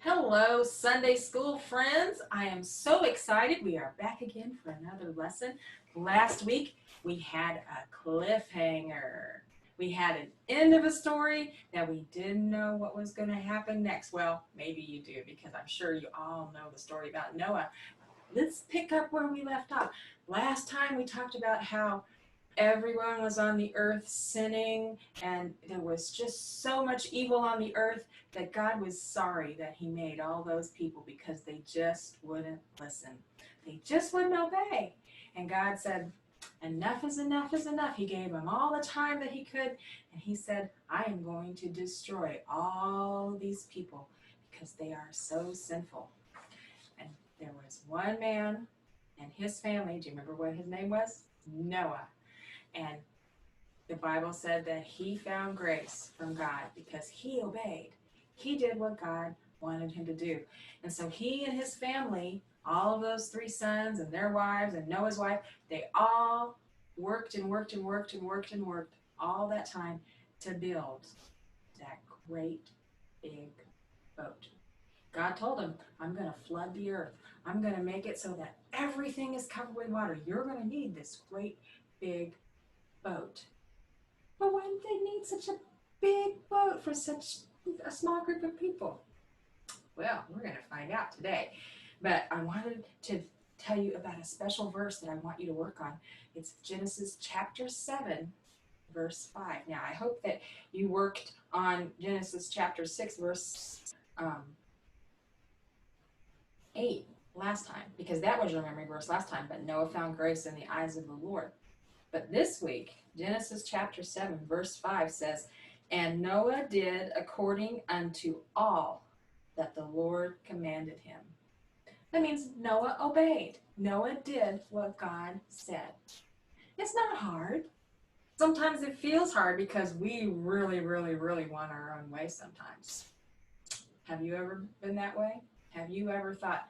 Hello, Sunday school friends. I am so excited. We are back again for another lesson. Last week we had a cliffhanger. We had an end of a story that we didn't know what was going to happen next. Well, maybe you do because I'm sure you all know the story about Noah. Let's pick up where we left off. Last time we talked about how everyone was on the earth sinning, and there was just so much evil on the earth that God was sorry that He made all those people because they just wouldn't listen. They just wouldn't obey. And God said, enough is enough is enough. He gave them all the time that He could, and He said, I am going to destroy all these people because they are so sinful. And there was one man and his family. Do you remember what his name was? Noah. And the Bible said that he found grace from God because he obeyed. He did what God wanted him to do. And so he and his family, all of those three sons and their wives and Noah's wife, they all worked and worked and worked and worked and worked all that time to build that great big boat. God told him, I'm going to flood the earth. I'm going to make it so that everything is covered with water. You're going to need this great big boat. But why did they need such a big boat for such a small group of people? Well, we're going to find out today. But I wanted to tell you about a special verse that I want you to work on. It's Genesis chapter 7, verse 5. Now, I hope that you worked on Genesis chapter 6, verse 8 last time, because that was your memory verse last time. But Noah found grace in the eyes of the Lord. But this week, Genesis chapter 7, verse 5 says, And Noah did according unto all that the Lord commanded him. That means Noah obeyed. Noah did what God said. It's not hard. Sometimes it feels hard because we really, really, really want our own way sometimes. Have you ever been that way? Have you ever thought,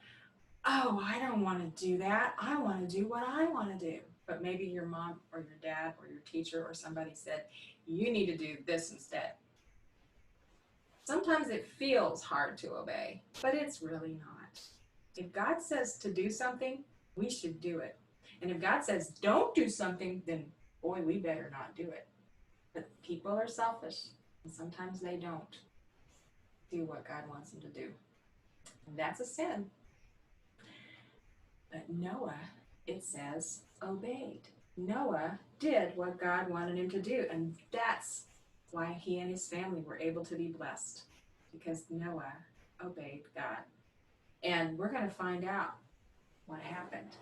oh, I don't want to do that. I want to do what I want to do. But maybe your mom or your dad or your teacher or somebody said, you need to do this instead. Sometimes it feels hard to obey, but it's really not. If God says to do something, we should do it. And if God says don't do something, then boy, we better not do it. But people are selfish, and sometimes they don't do what God wants them to do. And that's a sin. But Noah, it says, obeyed. Noah did what God wanted him to do, and that's why he and his family were able to be blessed, because Noah obeyed God. And we're going to find out what happened,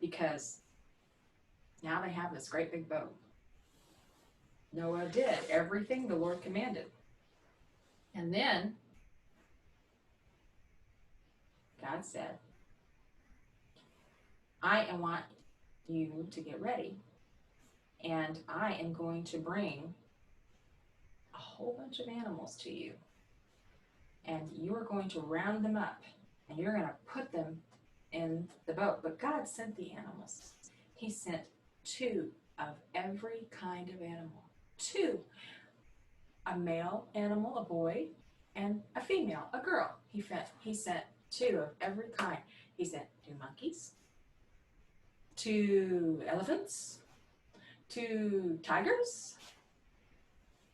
because now they have this great big boat. Noah did everything the Lord commanded. And then God said, I want you to get ready, and I am going to bring a whole bunch of animals to you, and you're going to round them up, and you're going to put them in the boat. But God sent the animals. He sent two of every kind of animal. Two. A male animal, a boy, and a female, a girl. He sent two of every kind. He sent two monkeys, two elephants, two tigers,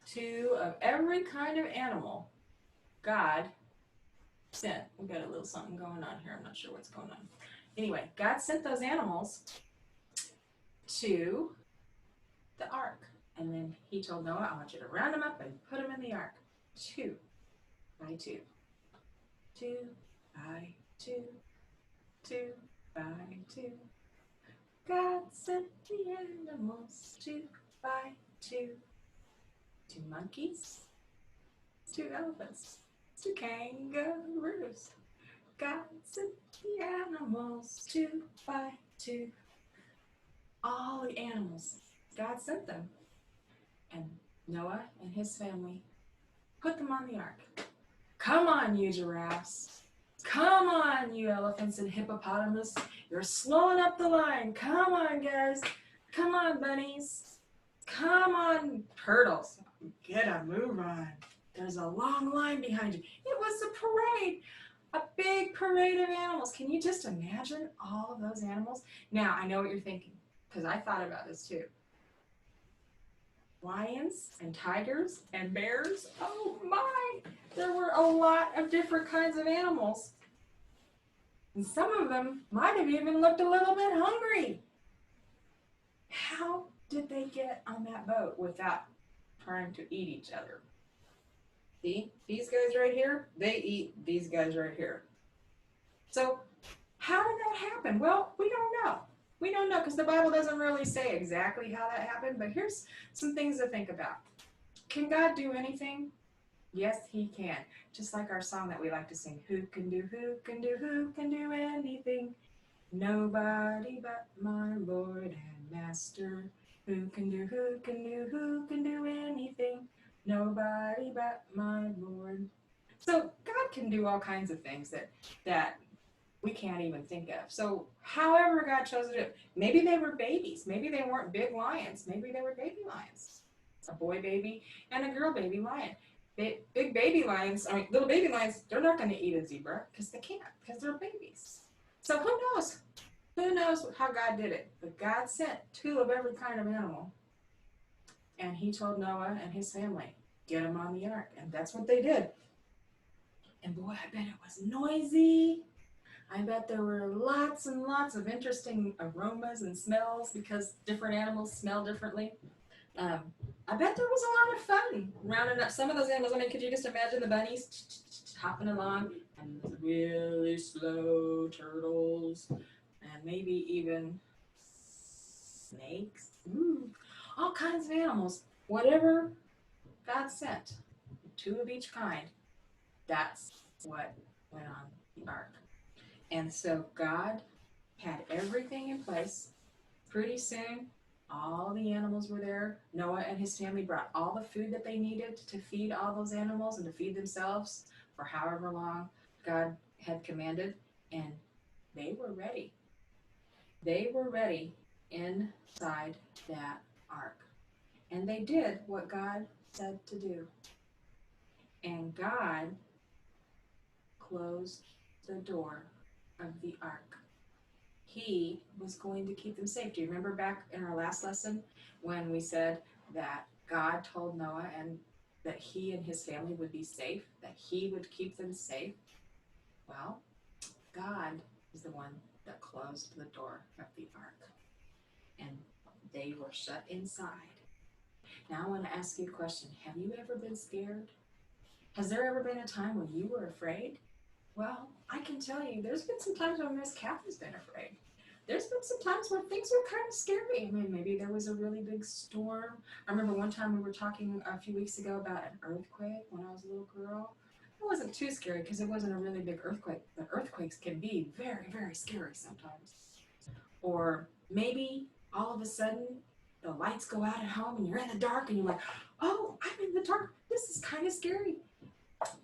two of every kind of animal God sent. We got a little something going on here. I'm not sure what's going on. Anyway, God sent those animals to the ark. And then he told Noah, I want you to round them up and put them in the ark. Two by two. Two by two. Two by two. God sent the animals two by two. Two monkeys, two elephants, two kangaroos. God sent the animals two by two. All the animals, God sent them. And Noah and his family put them on the ark. Come on, you giraffes. Come on, you elephants and hippopotamus. You're slowing up the line. Come on, guys. Come on, bunnies. Come on, turtles. Get a move on. There's a long line behind you. It was a parade. A big parade of animals. Can you just imagine all of those animals? Now, I know what you're thinking, because I thought about this too. Lions and tigers and bears. Oh my! There were a lot of different kinds of animals. And some of them might have even looked a little bit hungry. How did they get on that boat without trying to eat each other? See, these guys right here, they eat these guys right here. So how did that happen? Well, we don't know. We don't know because the Bible doesn't really say exactly how that happened, but here's some things to think about. Can God do anything? Yes, he can. Just like our song that we like to sing, who can do anything? Nobody but my Lord and Master. Who can do anything? Nobody but my Lord. So God can do all kinds of things that we can't even think of. So however God chose to do it, maybe they were babies. Maybe they weren't big lions. Maybe they were baby lions. A boy baby and a girl baby lion. Big baby lions, little baby lions, they're not going to eat a zebra because they can't, because they're babies. So who knows? Who knows how God did it? But God sent two of every kind of animal. And he told Noah and his family, get them on the ark. And that's what they did. And boy, I bet it was noisy. I bet there were lots and lots of interesting aromas and smells because different animals smell differently. Um, I bet there was a lot of fun rounding up some of those animals. I mean, could you just imagine the bunnies hopping along and the really slow turtles and maybe even snakes? Ooh, all kinds of animals. Whatever God sent, two of each kind, that's what went on the ark. And so God had everything in place. Pretty soon, all the animals were there. Noah and his family brought all the food that they needed to feed all those animals and to feed themselves for however long God had commanded. And they were ready. They were ready inside that ark. And they did what God said to do. And God closed the door of the ark. He was going to keep them safe. Do you remember back in our last lesson when we said that God told Noah and that he and his family would be safe, that he would keep them safe? Well, God is the one that closed the door of the ark, and they were shut inside. Now I want to ask you a question. Have you ever been scared? Has there ever been a time when you were afraid? Well, I can tell you, there's been some times when Miss Kathy's been afraid. There's been some times where things were kind of scary. I mean, maybe there was a really big storm. I remember one time we were talking a few weeks ago about an earthquake when I was a little girl. It wasn't too scary because it wasn't a really big earthquake, but earthquakes can be very, very scary sometimes. Or maybe all of a sudden the lights go out at home and you're in the dark and you're like, oh, I'm in the dark. This is kind of scary.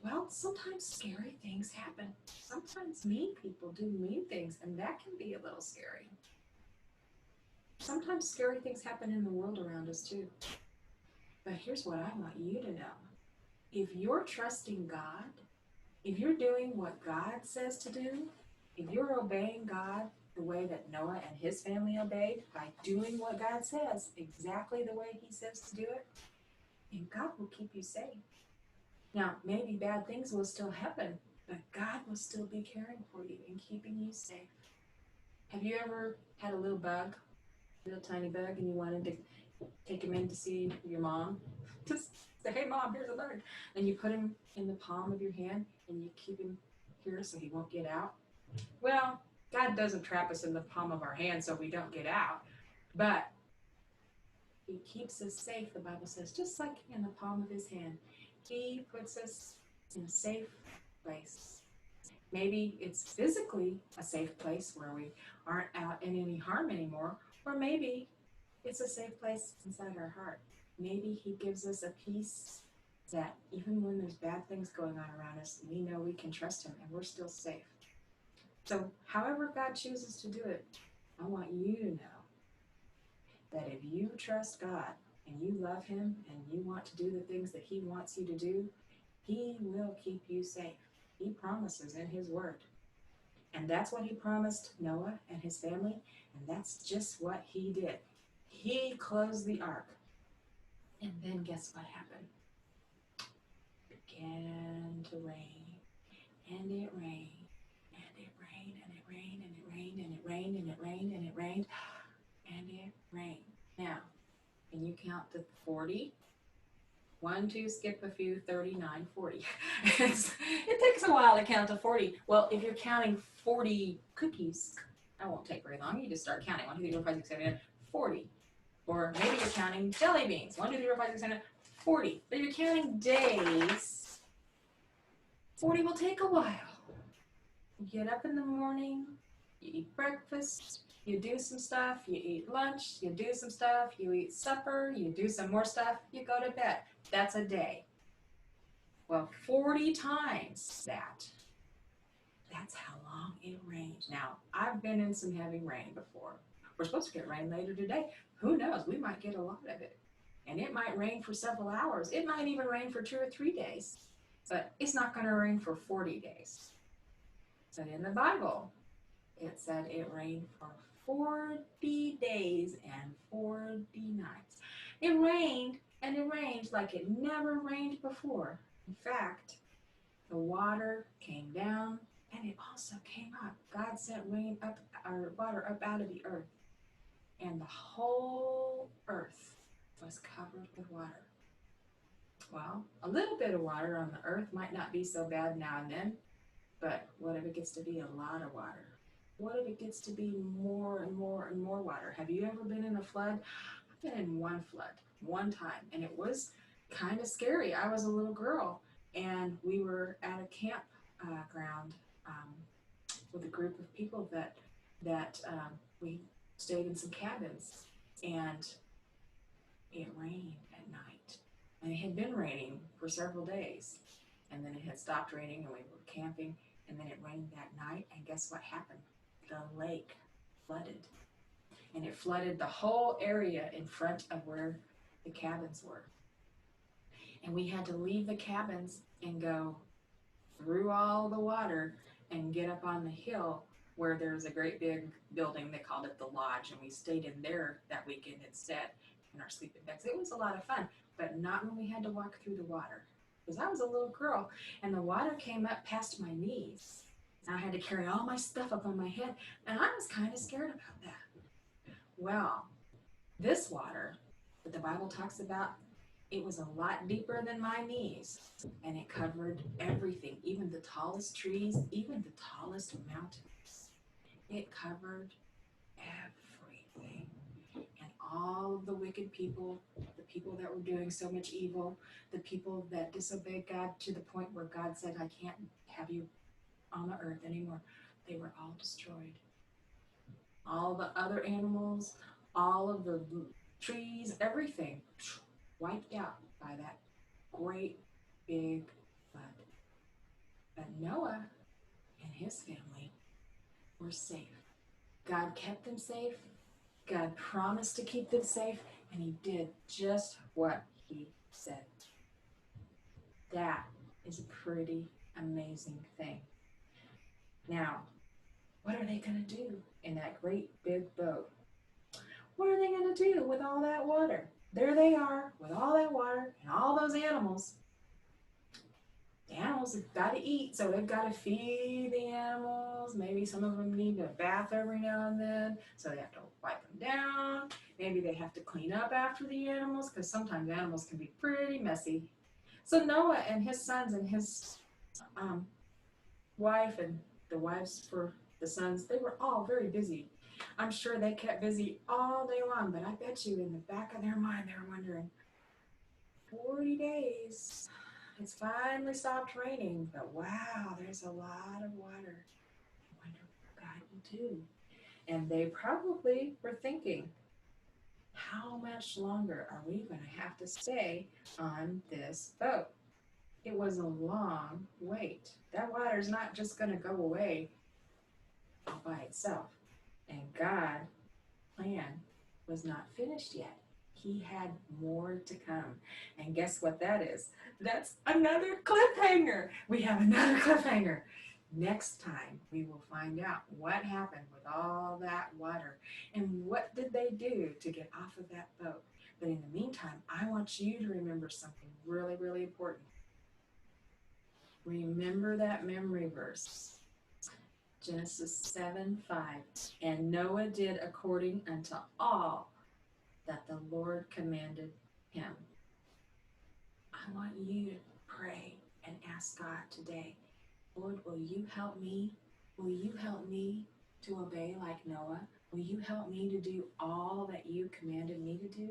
Well, sometimes scary things happen. Sometimes mean people do mean things, and that can be a little scary. Sometimes scary things happen in the world around us too. But here's what I want you to know. If you're trusting God, if you're doing what God says to do, if you're obeying God the way that Noah and his family obeyed, by doing what God says, exactly the way he says to do it, then God will keep you safe. Now, maybe bad things will still happen, but God will still be caring for you and keeping you safe. Have you ever had a little bug, a little tiny bug, and you wanted to take him in to see your mom? Just say, hey, Mom, here's a bug. And you put him in the palm of your hand and you keep him here so he won't get out? Well, God doesn't trap us in the palm of our hand so we don't get out, but he keeps us safe, the Bible says, just like in the palm of his hand. He puts us in a safe place. Maybe it's physically a safe place where we aren't out in any harm anymore, or maybe it's a safe place inside our heart. Maybe he gives us a peace that even when there's bad things going on around us, we know we can trust him and we're still safe. So however God chooses to do it, I want you to know that if you trust God and you love him and you want to do the things that he wants you to do, he will keep you safe. He promises in his word. And that's what he promised Noah and his family. And that's just what he did. He closed the ark. And then guess what happened? It began to rain. And it rained. And it rained. And it rained. And it rained. And it rained. And it rained. And it rained. And it rained. Now, can you count to 40? 1, 2, skip a few, 39, 40. It takes a while to count to 40. Well, if you're counting 40 cookies, that won't take very long. You just start counting. 1, 2, 3, 4, 5, 6, 7, 8, 40. Or maybe you're counting jelly beans. 1, 2, 3, 4, 5, 6, 7, 8, 40. But if you're counting days, 40 will take a while. You get up in the morning, you eat breakfast, you do some stuff, you eat lunch, you do some stuff, you eat supper, you do some more stuff, you go to bed. That's a day. Well, 40 times that. That's how long it rained. Now, I've been in some heavy rain before. We're supposed to get rain later today. Who knows? We might get a lot of it. And it might rain for several hours. It might even rain for 2 or 3 days. But it's not going to rain for 40 days. But in the Bible, it said it rained for 40 days and 40 nights. It rained, and it rained like it never rained before. In fact, the water came down, and it also came up. God sent rain up, or water up out of the earth, and the whole earth was covered with water. Well, a little bit of water on the earth might not be so bad now and then, but what if it gets to be a lot of water? What if it gets to be more and more and more water? Have you ever been in a flood? I've been in one flood, one time, and it was kind of scary. I was a little girl, and we were at a campground with a group of people that we stayed in some cabins, and it rained at night. And it had been raining for several days, and then it had stopped raining, and we were camping, and then it rained that night, and guess what happened? The lake flooded, and it flooded the whole area in front of where the cabins were. And we had to leave the cabins and go through all the water and get up on the hill where there's a great big building. They called it the lodge, and we stayed in there that weekend instead in our sleeping bags. It was a lot of fun, but not when we had to walk through the water, because I was a little girl, and the water came up past my knees. And I had to carry all my stuff up on my head, and I was kind of scared about that. Well, this water that the Bible talks about, it was a lot deeper than my knees, and it covered everything, even the tallest trees, even the tallest mountains. It covered everything. And all of the wicked people, the people that were doing so much evil, the people that disobeyed God to the point where God said, I can't have you on the earth anymore, they were all destroyed. All the other animals, all of the trees, everything wiped out by that great big flood. But Noah and his family were safe. God kept them safe. God promised to keep them safe, and he did just what he said. That is a pretty amazing thing. Now, what are they going to do in that great big boat? What are they going to do with all that water? There they are with all that water and all those animals. The animals have got to eat, so they've got to feed the animals. Maybe some of them need a bath every now and then, so they have to wipe them down. Maybe they have to clean up after the animals, because sometimes animals can be pretty messy. So Noah and his sons and his wife and the wives for the sons, they were all very busy. I'm sure they kept busy all day long, but I bet you in the back of their mind they were wondering, 40 days, it's finally stopped raining, but wow, there's a lot of water. I wonder what God will do. And they probably were thinking, how much longer are we going to have to stay on this boat? It was a long wait. That water's not just going to go away all by itself. And God's plan was not finished yet. he had more to come. And guess what that is? That's another cliffhanger. We have another cliffhanger. Next time, we will find out what happened with all that water and what did they do to get off of that boat. But in the meantime, I want you to remember something really, really important. Remember that memory verse. Genesis 7:5. And Noah did according unto all that the Lord commanded him. I want you to pray and ask God today, Lord, will you help me? Will you help me to obey like Noah? Will you help me to do all that you commanded me to do?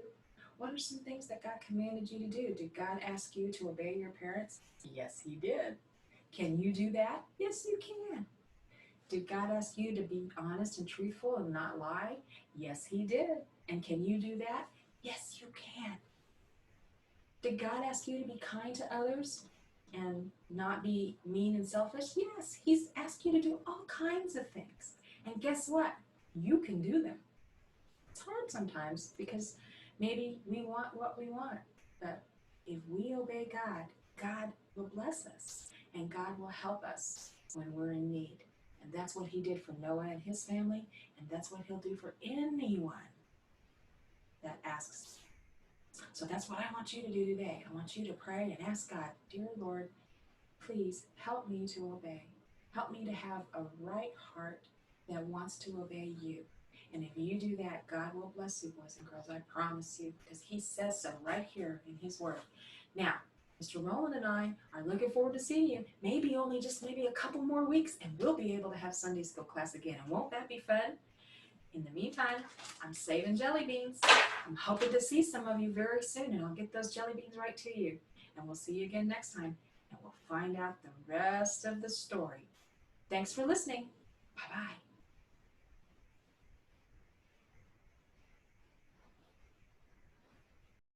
What are some things that God commanded you to do? Did God ask you to obey your parents? Yes, he did. Can you do that? Yes, you can. Did God ask you to be honest and truthful and not lie? Yes, he did. And can you do that? Yes, you can. Did God ask you to be kind to others and not be mean and selfish? Yes, he's asked you to do all kinds of things. And guess what? You can do them. It's hard sometimes because maybe we want what we want. But if we obey God, God will bless us and God will help us when we're in need. And that's what he did for Noah and his family, and that's what he'll do for anyone that asks. So that's what I want you to do today. I want you to pray and ask God, dear Lord, please help me to obey. Help me to have a right heart that wants to obey you. And if you do that, God will bless you, boys and girls. I promise you, because he says so right here in his word. Now, Mr. Roland and I are looking forward to seeing you. Maybe maybe a couple more weeks, and we'll be able to have Sunday school class again. And won't that be fun? In the meantime, I'm saving jelly beans. I'm hoping to see some of you very soon, and I'll get those jelly beans right to you. And we'll see you again next time, and we'll find out the rest of the story. Thanks for listening. Bye-bye.